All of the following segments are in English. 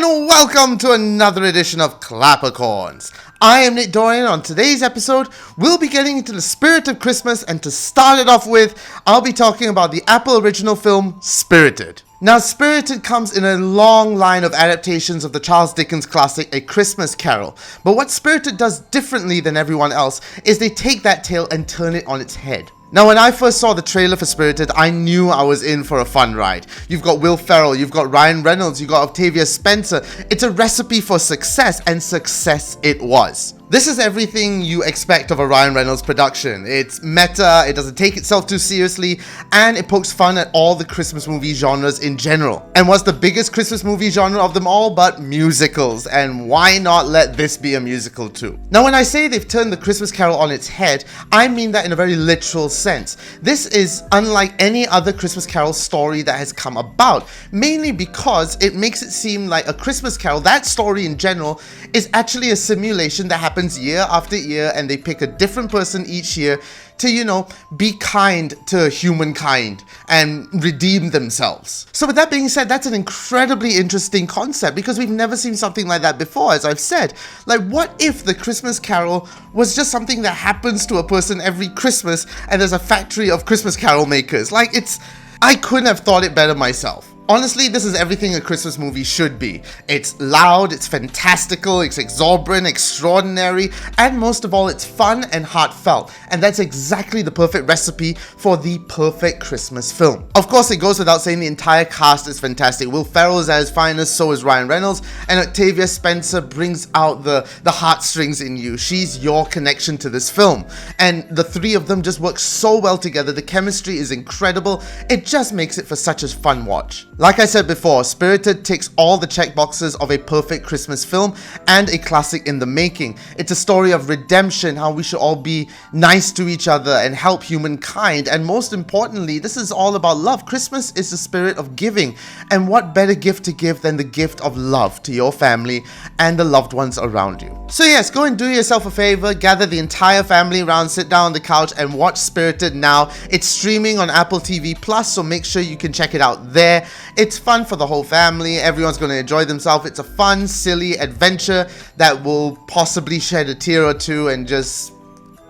and welcome to another edition of ClapperCorns. I am Nick Dorian. On today's episode, we'll be getting into the spirit of Christmas, and to start it off with, I'll be talking about the Apple original film, Spirited. Now, Spirited comes in a long line of adaptations of the Charles Dickens classic, A Christmas Carol. But what Spirited does differently than everyone else is they take that tale and turn it on its head. Now, when I first saw the trailer for Spirited, I knew I was in for a fun ride. You've got Will Ferrell, you've got Ryan Reynolds, you've got Octavia Spencer. It's a recipe for success, and success it was. This is everything you expect of a Ryan Reynolds production. It's meta, it doesn't take itself too seriously, and it pokes fun at all the Christmas movie genres in general. And what's the biggest Christmas movie genre of them all but musicals? And why not let this be a musical too? Now, when I say they've turned the Christmas Carol on its head, I mean that in a very literal sense. This is unlike any other Christmas Carol story that has come about, mainly because it makes it seem like a Christmas Carol, that story in general, is actually a simulation that happens year after year, and they pick a different person each year to, be kind to humankind and redeem themselves. So with that being said, that's an incredibly interesting concept because we've never seen something like that before, as I've said. Like, what if the Christmas Carol was just something that happens to a person every Christmas and there's a factory of Christmas Carol makers? I couldn't have thought it better myself. Honestly, this is everything a Christmas movie should be. It's loud, it's fantastical, it's exorbitant, extraordinary, and most of all, it's fun and heartfelt. And that's exactly the perfect recipe for the perfect Christmas film. Of course, it goes without saying the entire cast is fantastic. Will Ferrell is at his finest, so is Ryan Reynolds, and Octavia Spencer brings out the heartstrings in you. She's your connection to this film. And the three of them just work so well together. The chemistry is incredible. It just makes it for such a fun watch. Like I said before, Spirited ticks all the checkboxes of a perfect Christmas film and a classic in the making. It's a story of redemption, how we should all be nice to each other and help humankind. And most importantly, this is all about love. Christmas is the spirit of giving. And what better gift to give than the gift of love to your family and the loved ones around you? So yes, go and do yourself a favor, gather the entire family around, sit down on the couch and watch Spirited now. It's streaming on Apple TV Plus, so make sure you can check it out there. It's fun for the whole family. Everyone's going to enjoy themselves. It's a fun, silly adventure that will possibly shed a tear or two and just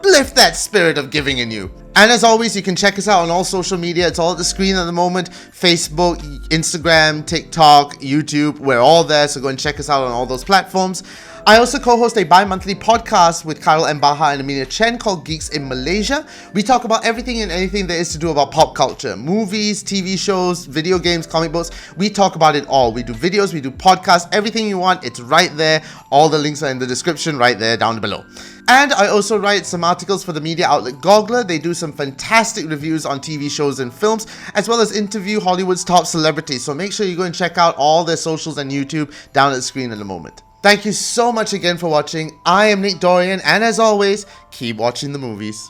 lift that spirit of giving in you. And as always, you can check us out on all social media. It's all at the screen at the moment. Facebook, Instagram, TikTok, YouTube. We're all there, so go and check us out on all those platforms. I also co-host a bi-monthly podcast with Khairul M. Baha and Amelia Chen called Geeks in Malaysia. We talk about everything and anything there is to do about pop culture. Movies, TV shows, video games, comic books. We talk about it all. We do videos, we do podcasts, everything you want. It's right there. All the links are in the description right there down below. And I also write some articles for the media outlet Goggler. They do some fantastic reviews on TV shows and films, as well as interview Hollywood's top celebrities. So make sure you go and check out all their socials and YouTube down at the screen in a moment. Thank you so much again for watching. I am Nick Dorian, and as always, keep watching the movies.